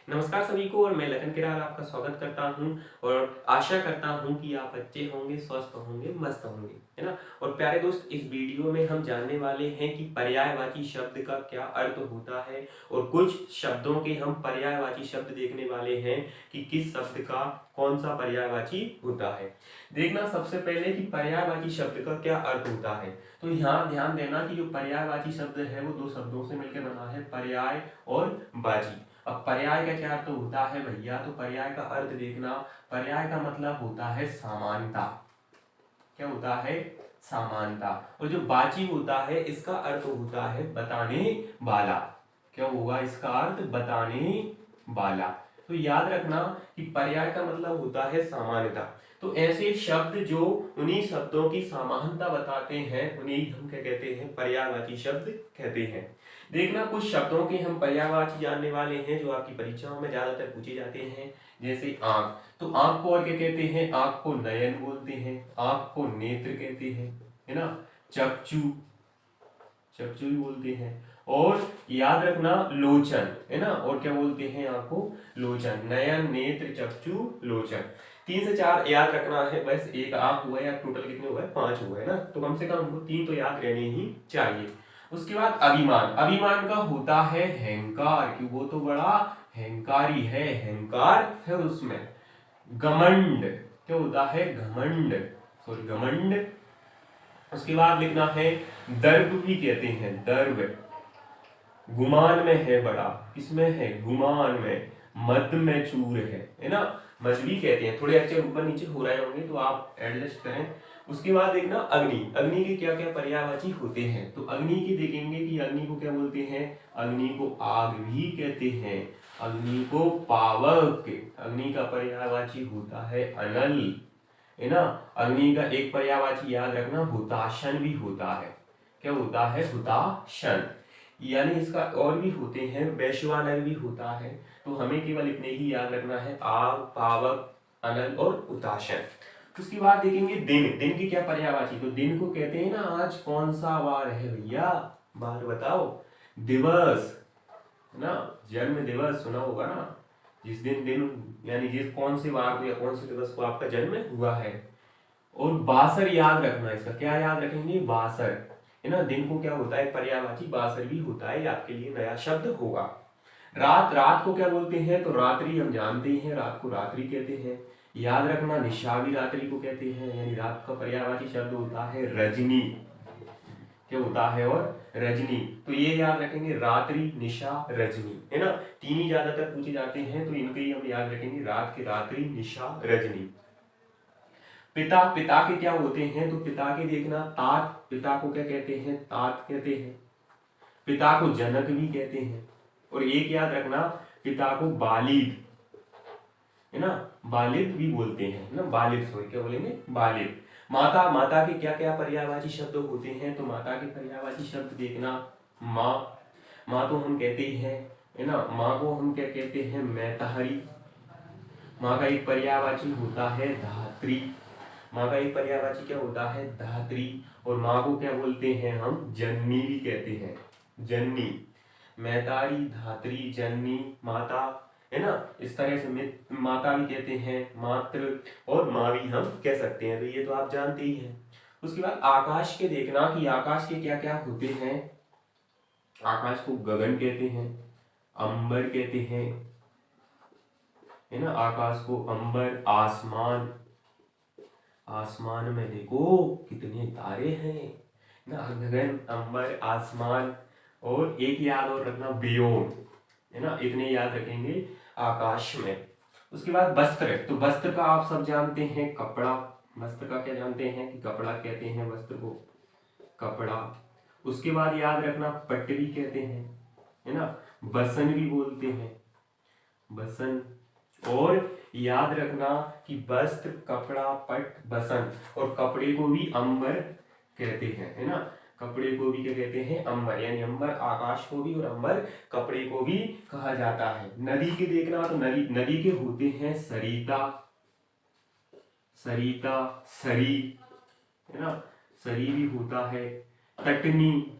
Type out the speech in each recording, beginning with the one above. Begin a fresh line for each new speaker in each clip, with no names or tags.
नमस्कार सभी को और मैं लखन किरार आपका स्वागत करता हूं और आशा करता हूं कि आप अच्छे होंगे, स्वस्थ होंगे, मस्त होंगे, है ना। और प्यारे दोस्त, इस वीडियो में हम जानने वाले हैं कि पर्यायवाची शब्द का क्या अर्थ होता है और कुछ शब्दों के हम पर्यायवाची शब्द देखने वाले हैं कि किस शब्द का कौन सा पर्यायवाची होता है। देखना सबसे पहले कि पर्यायवाची शब्द का क्या अर्थ होता है। तो यहाँ ध्यान देना कि जो पर्यायवाची शब्द है वो दो शब्दों से मिलकर बना है, पर्याय और वाची। अब पर्याय का क्या अर्थ होता है भैया, तो पर्याय का अर्थ देखना, पर्याय का मतलब होता है समानता। क्या होता है? समानता। और जो वाची होता है इसका अर्थ होता है बताने वाला। क्या होगा इसका अर्थ? बताने वाला। तो याद रखना कि पर्याय का मतलब होता है समानता। तो ऐसे शब्द जो उन्हीं शब्दों की समानता बताते हैं उन्हीं हम क्या कहते हैं? पर्यायवाची शब्द कहते हैं। देखना कुछ शब्दों के हम पर्यायवाची जानने वाले हैं जो आपकी परीक्षाओं में ज्यादातर पूछे जाते हैं। जैसे आंख, तो आंख को और क्या कहते हैं? आंख को नयन बोलते हैं, आंख को नेत्र कहते हैं, है ना। चक्षु, चक्षु भी बोलते हैं। और याद रखना लोचन, है ना। और क्या बोलते हैं? आंख को लोचन, नयन, नेत्र, चक्षु, लोचन। 3 से 4 याद रखना है, बस एक आंख हुआ या टोटल कितने हुए? 5 हुए ना, तो कम से कम हमको 3 तो याद रहने ही चाहिए। उसके बाद अभिमान, अभिमान का होता है अहंकार, कि वो तो बड़ा अहंकारी है, अहंकार है उसमें। घमंड, क्या होता है? घमंड, सॉरी घमंड। उसके बाद लिखना है दर्प भी कहते हैं, दर्प। गुमान में है बड़ा, किसमें है? गुमान में। मद में चूर है ना। मद भी कहते हैं। थोड़े अक्षर ऊपर नीचे हो रहे होंगे तो आप एडजस्ट करें। उसके बाद देखना अग्नि, अग्नि के क्या क्या पर्यायवाची होते हैं। तो अग्नि की देखेंगे कि अग्नि को क्या बोलते हैं? अग्नि को आग भी कहते हैं, अग्नि को पावक। अग्नि का पर्यायवाची होता है अनल, है ना। अग्नि का एक पर्यायवाची याद रखना हुताशन भी होता है। क्या होता है? हुताशन। यानी इसका और भी होते हैं, वैश्वानर भी होता है। तो हमें केवल इतने ही याद रखना है, आग, पावक, अनल और उताशन। उसके बाद देखेंगे दिन, दिन की क्या पर्यायवाची। तो दिन को कहते हैं ना, आज कौन सा वार है भैया? बार बताओ। दिवस, है ना। जन्म दिवस सुना होगा ना, जिस दिन दिन यानी जिस कौन से वार को या कौन से दिवस को आपका जन्म हुआ है। और बासर याद रखना, इसका क्या याद रखेंगे? बासर, है ना। दिन को क्या होता है? पर्यायवाची बासर भी होता है, आपके लिए नया शब्द होगा। रात, रात को क्या बोलते हैं? तो रात्रि हम जानते हैं, रात को रात्रि कहते हैं। याद रखना निशा भी रात्रि को कहते हैं, यानी रात का पर्यायवाची शब्द होता है रजनी। क्या होता है? और रजनी। तो ये याद रखेंगे, रात्रि, निशा, रजनी, है ना। तीन ही ज्यादातर पूछे जाते हैं तो इनके ही हम याद रखेंगे, रात की रात्रि, निशा, रजनी। पिता, पिता के क्या होते हैं? तो पिता के देखना तात, पिता को क्या कहते हैं? तात कहते हैं। पिता को जनक भी कहते हैं। और एक याद रखना, पिता को बालिद, है ना, बालिद भी बोलते हैं, है ना। बालिद, सॉरी क्या बोलेंगे? बालिद। माता, माता के क्या क्या पर्यायवाची शब्द होते हैं? तो माता के पर्यायवाची शब्द देखना, माँ, माँ तो हम कहते हैं, है ना। माँ को हम क्या कहते हैं? मैतहरी। माँ का एक पर्यायवाची होता है धात्री। माँ का एक पर्यायवाची क्या होता है? धात्री। और माँ को क्या बोलते हैं हम? जननी भी कहते हैं, जननी। मैतारी, धात्री, जननी, माता, है ना। इस तरह से माता भी कहते हैं, मातृ, और माँ भी हम कह सकते हैं। तो ये तो आप जानते ही हैं। उसके बाद आकाश के देखना कि आकाश के क्या क्या होते हैं। आकाश को गगन कहते हैं, अंबर कहते हैं, है ना। आकाश को अंबर, आसमान, आसमान में देखो कितने तारे हैं ना। गगन, अंबर, आसमान। और एक याद और रखना, व्योम, है ना। इतने याद रखेंगे आकाश में। उसके बाद वस्त्र, तो वस्त्र का आप सब जानते हैं कपड़ा। वस्त्र का क्या जानते हैं? कि कपड़ा कहते हैं वस्त्र को, कपड़ा। उसके बाद याद रखना पटरी कहते हैं, है ना। बसन भी बोलते हैं, बसन। और याद रखना कि वस्त्र, कपड़ा, पट, बसन। और कपड़े को भी अंबर कहते हैं, है ना। कपड़े को भी क्या कहते हैं? अंबर। यानी अंबर आकाश को भी और अंबर कपड़े को भी कहा जाता है। नदी के देखना, तो नदी, नदी के होते हैं सरिता, सरिता, सरी, है ना। सरी भी होता है। तटनी,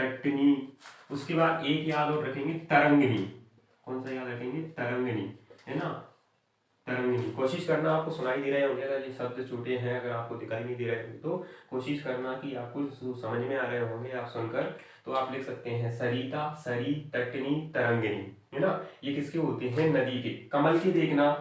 तटनी। उसके बाद एक याद और रखेंगे, तरंगिणी। कौन सा याद रखेंगे? तरंगिणी, है ना, तरंगिणी। कोशिश करना, आपको सुनाई दे रहे होंगे, अगर ये शब्द छोटे हैं, अगर आपको दिखाई नहीं दे रहे होंगे तो कोशिश करना कि आपको समझ में आ रहे होंगे आप सुनकर, तो आप लिख सकते हैं सरिता, सरी, तटनी, तरंगिणी, है ना। ये किसके होते हैं? नदी के। कमल के देखना,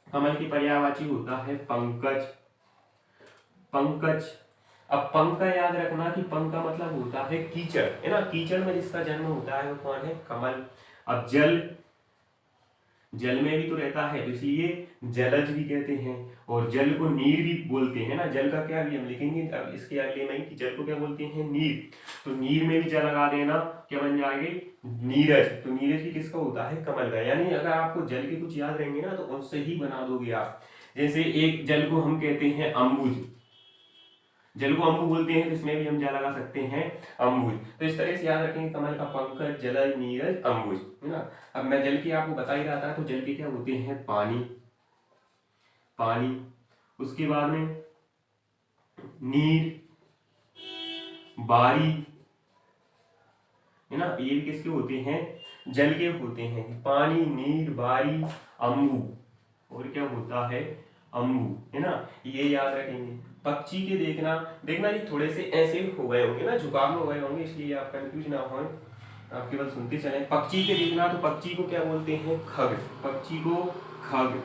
कमल की पर्यायवाची होता है पंकज, पंकज। अब पंक का याद रखना कि पंक का मतलब होता है कीचड़, है ना। कीचड़ में जिसका जन्म होता है वो कौन है? कमल। अब जल, जल में भी तो रहता है, तो इसलिए जलज भी कहते हैं। और जल को नीर भी बोलते हैं ना। जल का क्या भी हम लिखेंगे अब इसके अगले में कि जल को क्या बोलते हैं? नीर। तो नीर में भी जल लगा देना, क्या बन जाएंगे? नीरज। तो नीरज भी किसका होता है? कमल का। यानी अगर आपको जल के कुछ याद रहेंगे ना तो उनसे ही बना दोगे आप। जैसे एक जल को हम कहते हैं अम्बुज, जल को अम्बु बोलते हैं, तो इसमें भी हम क्या लगा सकते हैं? अम्बुज। तो इस तरह से याद रखेंगे, कमल का पंकज, जलज, नीरज, अम्बुज, है ना। अब मैं जल की आपको बता ही रहा था, तो जल के क्या होते हैं? पानी, पानी। उसके बाद में नीर, बारी, है ना। ये भी किसके होते हैं? जल के होते हैं। पानी, नीर, बारी, अम्बु। और क्या होता है? अम्बु, है ना। ये याद रखेंगे। पक्षी के देखना, देखना ये थोड़े से ऐसे हो गए होंगे ना, झुकाव में हो गए होंगे, इसलिए आप कंफ्यूज ना हो, आप केवल सुनते चले। पक्षी के देखना, तो पक्षी को क्या बोलते हैं? खग। पक्षी को खग,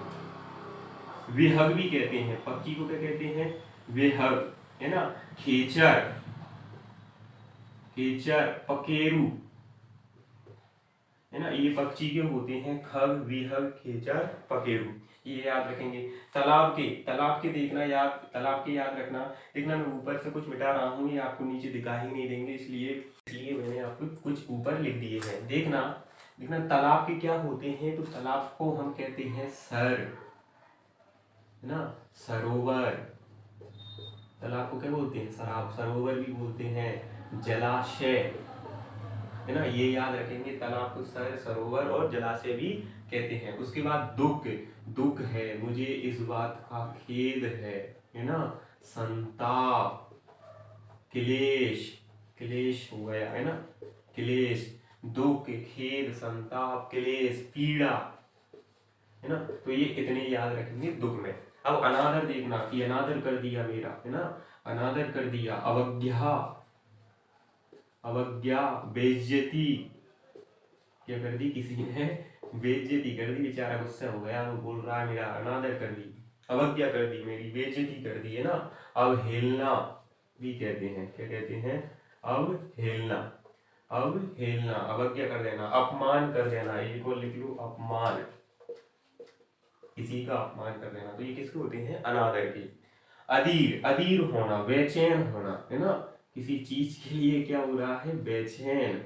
विहग भी कहते हैं। पक्षी को क्या कहते हैं? विहग, है ना। खेचर, खेचर, पकेरू, है ना। ये पक्षी के होते हैं खग, विहग, खेचर, पकेरू। ये याद रखेंगे। तालाब के, तालाब के देखना याद, तालाब के याद रखना। देखना मैं ऊपर से कुछ मिटा रहा हूँ, ये आपको नीचे दिखा ही नहीं देंगे, इसलिए मैंने आपको कुछ ऊपर लिख दिए हैं। देखना, देखना तालाब के क्या होते हैं? तो तालाब को हम कहते हैं सर, है ना, सरोवर। तालाब को क्या बोलते हैं? सराब, सरोवर भी बोलते हैं, जलाशय, है ना। ये याद रखेंगे, तालाब को सर, सरोवर और जलाशय भी कहते हैं। उसके बाद दुख, दुख है, मुझे इस बात का खेद है ना। संताप, क्लेश, क्लेश हो गया, है ना, क्लेश, दुख, खेद, संताप, क्लेश, पीड़ा, है ना। तो ये इतने याद रखेंगे दुख में। अब अनादर देखना कि अनादर कर दिया मेरा, है ना, अनादर कर दिया। अवज्ञा, अवज्ञा, बेइज्जती, क्या कर दी? किसी ने बेइज्जती कर दी, बेचारा गुस्सा हो गया, वो बोल रहा है मेरा अनादर कर दी, अवज्ञा कर दी, मेरी बेइज्जती कर दी, है ना। अवहेलना भी कहते हैं, क्या कहते हैं? अवहेलना, अवहेलना, अवज्ञा कर देना, अपमान कर देना। एक और लिख लो, अपमान, किसी का अपमान कर देना। तो ये किसके होते हैं? अनादर के। अधीर, अधीर होना, बेचैन होना, है ना। किसी चीज के लिए क्या हो रहा है? बेचैन,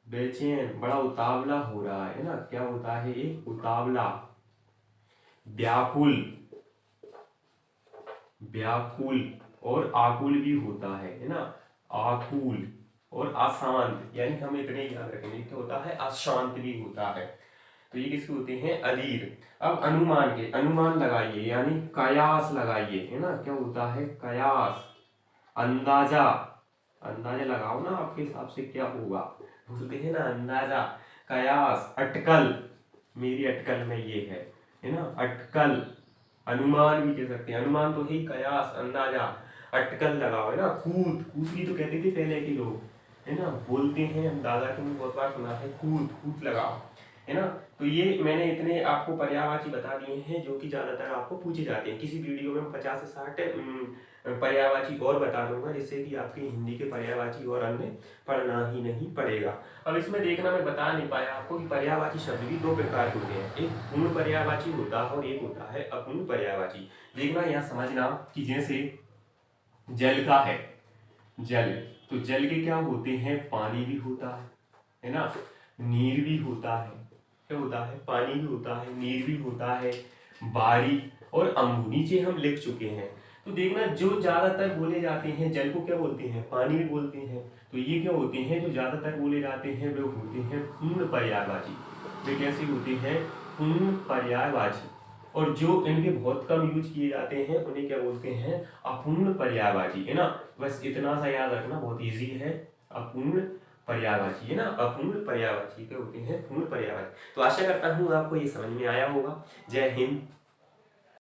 बेचैन, बड़ा उतावला हो रहा है ना। क्या होता है? एक उतावला। व्याकुल, व्याकुल और आकुल भी होता है ना, आकुल। और अशांत, यानी हम इतने याद रखेंगे, क्या होता है? अशांत भी होता है। तो ये किसके होते हैं? अधीर। अब अनुमान के, अनुमान लगाइए यानी कयास लगाइए, है ना। क्या होता है? कयास, अंदाजा, अंदाजा लगाओ ना, आपके हिसाब से क्या होगा, बोलते हैं ना अंदाजा। कयास, अटकल, मेरी अटकल में ये है ना, अटकल। अनुमान भी कह सकते हैं, अनुमान तो ही, कयास, अंदाजा, अटकल लगाओ, है ना। कूद, कूद भी तो कहते थे पहले के लोग, है ना, बोलते हैं, हम दादा के मुंह बहुत बार सुना है, कूद, कूद लगाओ, है ना। तो ये मैंने इतने आपको पर्यायवाची बता दिए हैं जो कि ज्यादातर आपको पूछे जाते हैं। किसी वीडियो में 50 से 60 पर्यायवाची और बता दूंगा, जिससे कि आपकी हिंदी के पर्यायवाची और अन्य पढ़ना ही नहीं पड़ेगा। अब इसमें देखना, मैं बता नहीं पाया आपको कि पर्यायवाची शब्द भी दो प्रकार के होते हैं, एक पूर्ण पर्यायवाची होता है और एक होता है अपूर्ण पर्यायवाची। देखना यहाँ समझना कि जैसे जल का है, जल, तो जल के क्या होते हैं? पानी भी होता है ना, नीर भी होता है, क्या होता है? पानी भी होता है, नीर भी होता है, बारी और अम्बु, नीचे हम लिख चुके हैं। तो देखना, जो ज्यादातर बोले जाते हैं, जल को क्या बोलते हैं? पानी भी बोलते हैं। तो ये क्या होते हैं? जो ज्यादातर बोले जाते हैं वे होते हैं पूर्ण पर्यायवाची। वे कैसे होते हैं? पूर्ण पर्यायवाची। और जो इनके बहुत कम यूज किए जाते हैं उन्हें क्या बोलते हैं? अपूर्ण पर्यायवाची, है ना। बस इतना सा याद रखना, बहुत इजी है। अपूर्ण पर्यायवाची है ना, अपूर्ण पर्यायवाची के होते हैं पूर्ण पर्यायवाची। तो आशा करता हूँ आपको ये समझ में आया होगा। जय हिंद,